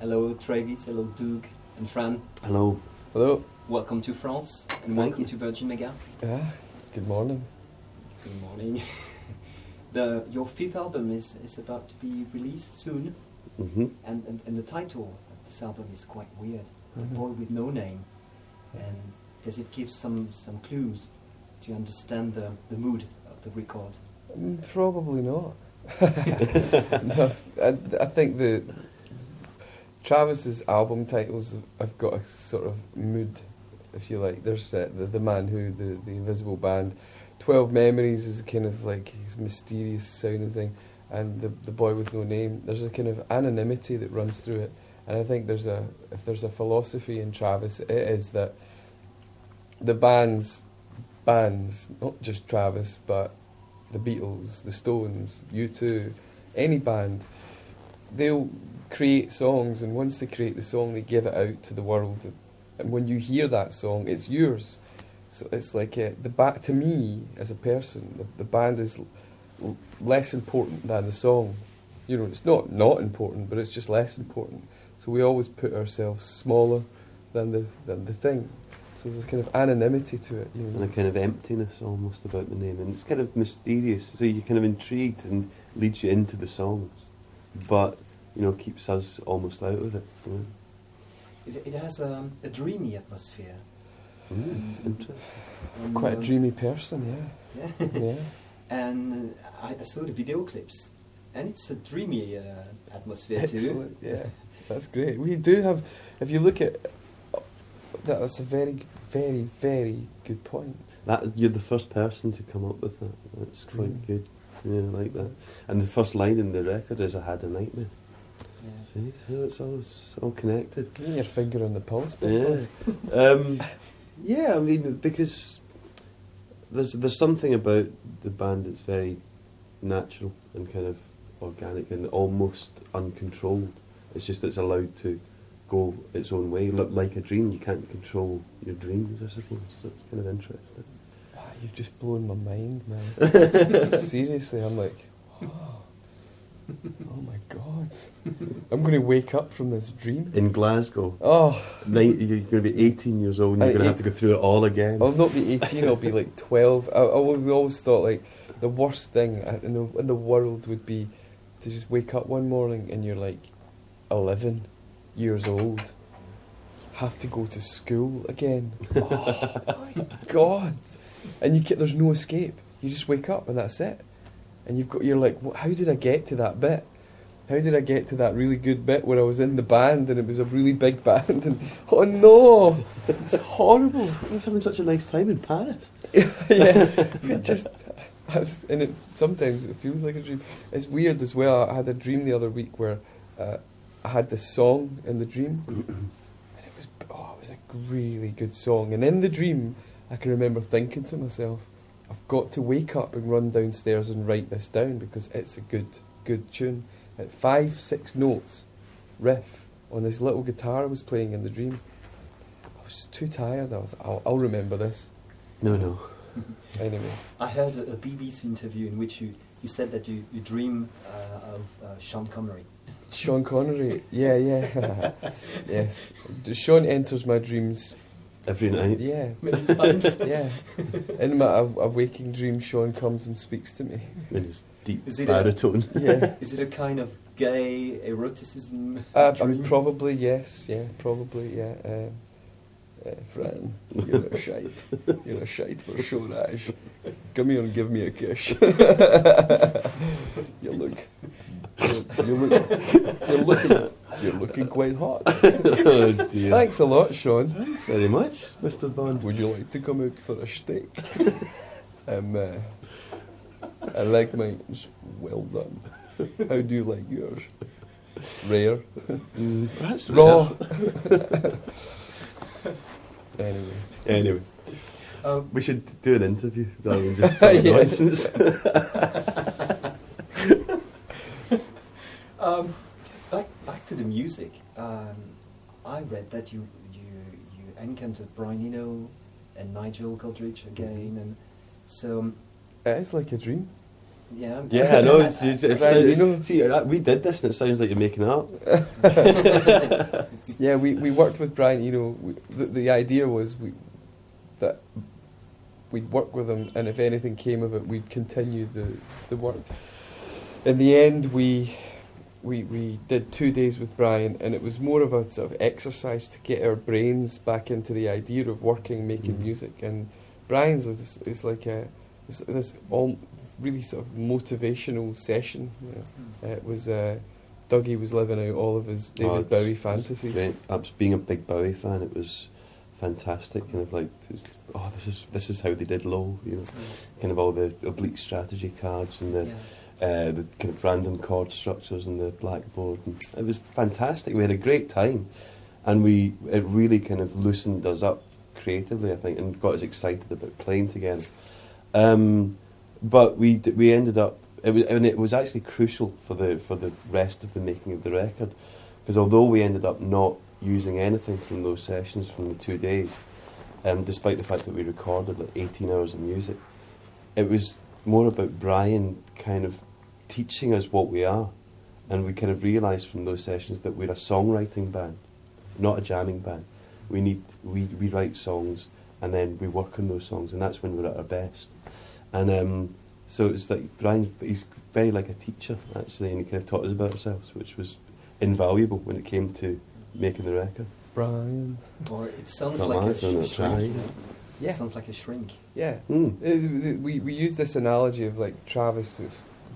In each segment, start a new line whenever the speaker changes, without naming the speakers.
Hello Travis, hello Doug and Fran.
Hello.
Hello.
Welcome to France and
Thank
welcome
you.
to VirginMega.
Yeah, good morning.
Good morning. Your fifth album is about to be released soon, and the title of this album is quite weird. The Boy with No Name. And does it give some clues to understand the mood of the record?
Probably not. No, I think the Travis's album titles have got a sort of mood, if you like. There's the Man Who, the Invisible Band. 12 Memories is kind of like his mysterious sounding thing, and the Boy with No Name. There's a kind of anonymity that runs through it, and I think if there's a philosophy in Travis, it is that the bands, not just Travis, but the Beatles, the Stones, U2, any band, they'll create songs, and once they create the song, they give it out to the world, and when you hear that song, it's yours. So it's like to me as a person, the band is less important than the song. You know, it's not important, but it's just less important. So we always put ourselves smaller than the thing. So there's a kind of anonymity to it, you know.
And a kind of emptiness almost about the name, and it's kind of mysterious. So you're kind of intrigued and leads you into the songs, but keeps us almost out of it. You know?
It has a dreamy atmosphere.
Interesting.
Quite a dreamy person, yeah. Yeah.
And I saw the video clips, and it's a dreamy atmosphere
Excellent,
too.
yeah, that's great. We do have, if you look at, that's a very, very, very good point.
That you're the first person to come up with that. That's quite good. Yeah, I like that. And the first line in the record is "I had a nightmare."
Yeah.
See, so it's all connected.
Your finger on the pulse,
Yeah. Yeah, I mean, because there's something about the band that's very natural and kind of organic and almost uncontrolled. It's just that it's allowed to go its own way, like a dream. You can't control your dreams, I suppose. So it's kind of interesting.
Wow, you've just blown my mind, man. Seriously, I'm like, oh my God. I'm going to wake up from this dream.
In Glasgow,
Oh.
you're going to be 18 years old and you're going to have to go through it all again.
I'll not be 18, I'll be like 12. We always thought like the worst thing in the world would be to just wake up one morning and you're like 11 years old, have to go to school again. Oh my God. And there's no escape. You just wake up and that's it. And you're like, how did I get to that bit? How did I get to that really good bit where I was in the band and it was a really big band? And oh no, it's horrible.
I was having such a nice time in Paris.
Yeah, sometimes it feels like a dream. It's weird as well. I had a dream the other week where I had this song in the dream, and it was a really good song. And in the dream, I can remember thinking to myself, I've got to wake up and run downstairs and write this down because it's a good tune. At 5-6 notes, riff on this little guitar I was playing in the dream. I was too tired. I'll remember this.
No.
Anyway,
I heard a BBC interview in which you said that you dream of Sean Connery.
Sean Connery, yeah. Yes. Sean enters my dreams.
Every night.
Yeah.
Many times.
Yeah. In my waking dream, Sean comes and speaks to me.
In his deep
Is it
baritone.
Yeah.
Is it a kind of gay eroticism dream?
Probably, yes. Yeah, probably, yeah. Fran, you're a shite. You're a shite for sure, Ash. Come here and give me a kiss. You're looking quite hot.
Oh dear.
Thanks a lot, Sean.
Thanks very much, Mr. Bond.
Would you like to come out for a steak? I like mine well done. How do you like yours? Rare.
That's
Raw.
rare.
Anyway.
We should do an interview rather than just talk nonsense.
Back to the music. I read that you encountered Brian Eno and Nigel Godrich again, and so
It is like a dream.
Yeah.
Yeah, I know. See, we did this, and it sounds like you're making it up.
Yeah, we worked with Brian. The idea was that we'd work with him, and if anything came of it, we'd continue the work. In the end, we did 2 days with Brian, and it was more of a sort of exercise to get our brains back into the idea of working, making music. And Brian's is like this all really sort of motivational session. It was Dougie was living out all of his David Bowie fantasies.
Being a big Bowie fan, it was fantastic. Kind of like, this is how they did Low. Kind of all the oblique strategy cards and the kind of random chord structures on the blackboard. And it was fantastic. We had a great time, and it really kind of loosened us up creatively, I think, and got us excited about playing together. But we ended up. It was actually crucial for the rest of the making of the record, because although we ended up not using anything from those sessions from the 2 days, despite the fact that we recorded like 18 hours of music, it was more about Brian kind of teaching us what we are, and we kind of realised from those sessions that we're a songwriting band, not a jamming band. We write songs, and then we work on those songs, and that's when we're at our best. And so it's like Brian, he's very like a teacher actually, and he kind of taught us about ourselves, which was invaluable when it came to making the record.
Brian.
Or it sounds like a shrink.
Yeah.
It sounds like a shrink.
Yeah. We use this analogy of like Travis.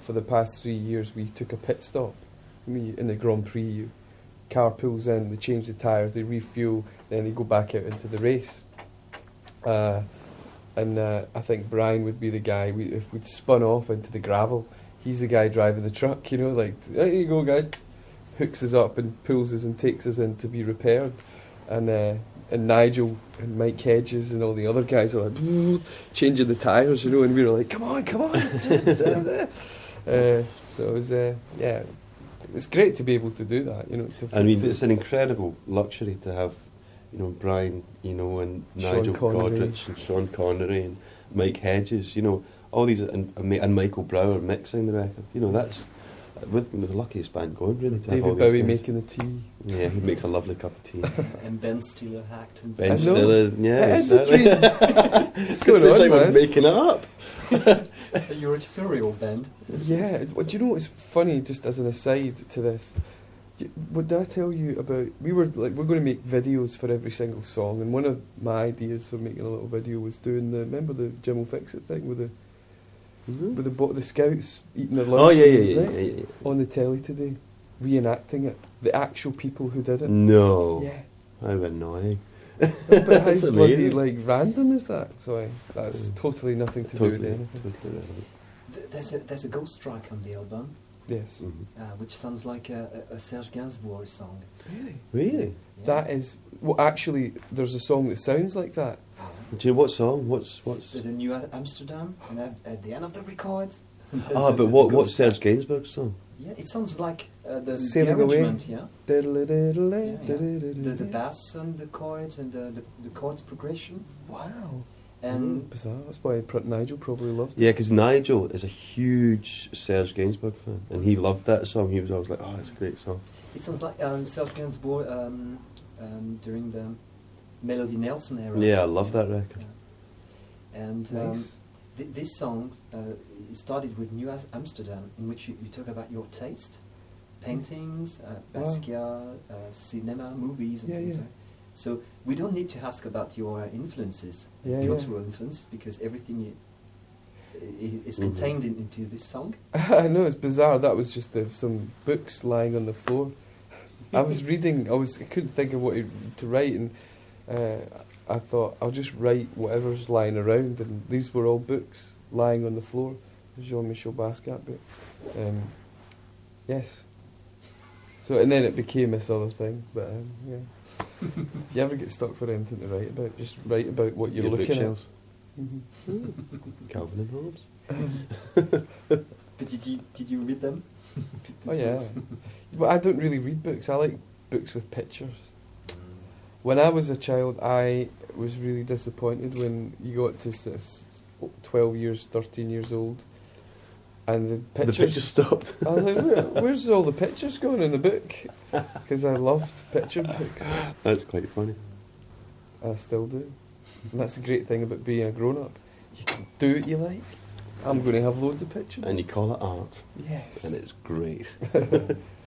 For the past 3 years, we took a pit stop. In the Grand Prix, car pulls in, they change the tyres, they refuel, then they go back out into the race. And I think Brian would be the guy, if we'd spun off into the gravel, he's the guy driving the truck, like, there you go, guy. Hooks us up and pulls us and takes us in to be repaired. And Nigel and Mike Hedges and all the other guys are like, changing the tyres, and we were like, come on. So it was, it's great to be able to do that,
it's an incredible luxury to have, Brian, and Nigel Godrich and Sean Connery and Mike Hedges, all these, and Michael Brower mixing the record. That's the luckiest band going, really. To
David
have all
Bowie
these guys
making the tea.
Yeah, he makes a lovely cup of tea.
And Ben Stiller hacked. And
Ben Stiller, yeah.
It's a dream. It's going
on, like
man.
We're making it up.
So you're a surreal band.
Yeah. Do you know what's funny, just as an aside to this? What did I tell you about? We're going to make videos for every single song, and one of my ideas for making a little video was doing remember the Jim will fix it thing with the scouts eating their lunch.
Oh yeah.
On the telly today, reenacting it, the actual people who did it.
No.
Yeah.
How annoying.
But how bloody random is that? So that's totally nothing to do with anything.
Totally. There's a ghost track on the album.
Yes.
Which sounds like a Serge Gainsbourg song.
Really?
Yeah.
That is... Well, actually, there's a song that sounds like that.
Do you know what song? What's...
The New Amsterdam, and at the end of the records.
But what's Serge Gainsbourg's song?
Yeah, it sounds like the
Sailing Away.
arrangement, yeah. The bass and the chords and the chords progression.
Wow.
And
that's bizarre. That's why Nigel probably loved it.
Yeah, because Nigel is a huge Serge Gainsbourg fan, and he loved that song. He was always like, "Oh, that's a great song."
It sounds like Serge Gainsbourg during the Melody Nelson era.
Yeah, I love that record.
And
nice.
This song started with New Amsterdam, in which you talk about your taste, paintings, Basquiat, cinema, movies, and things like that. So we don't need to ask about your influences, cultural influences, because everything is contained into this song.
I know, it's bizarre. That was just some books lying on the floor. I was reading. I couldn't think of what to write, and I thought I'll just write whatever's lying around. And these were all books lying on the floor. Jean-Michel Basquiat book. Yes. So and then it became this other thing. But yeah. If you ever get stuck for anything to write about, just write about what you're looking
bookshelves.
at.
Calvin and Hobbes.
But did you read them?
Oh yeah. But I don't really read books. I like books with pictures. When I was a child, I was really disappointed when you got to 12 years, 13 years old, And the
The
pictures...
picture stopped.
I was like, where's all the pictures going in the book? Because I loved picture books.
That's quite funny.
I still do. And that's the great thing about being a grown-up. You can do what you like. I'm going to have loads of picture books.
And you call it art.
Yes.
And it's great.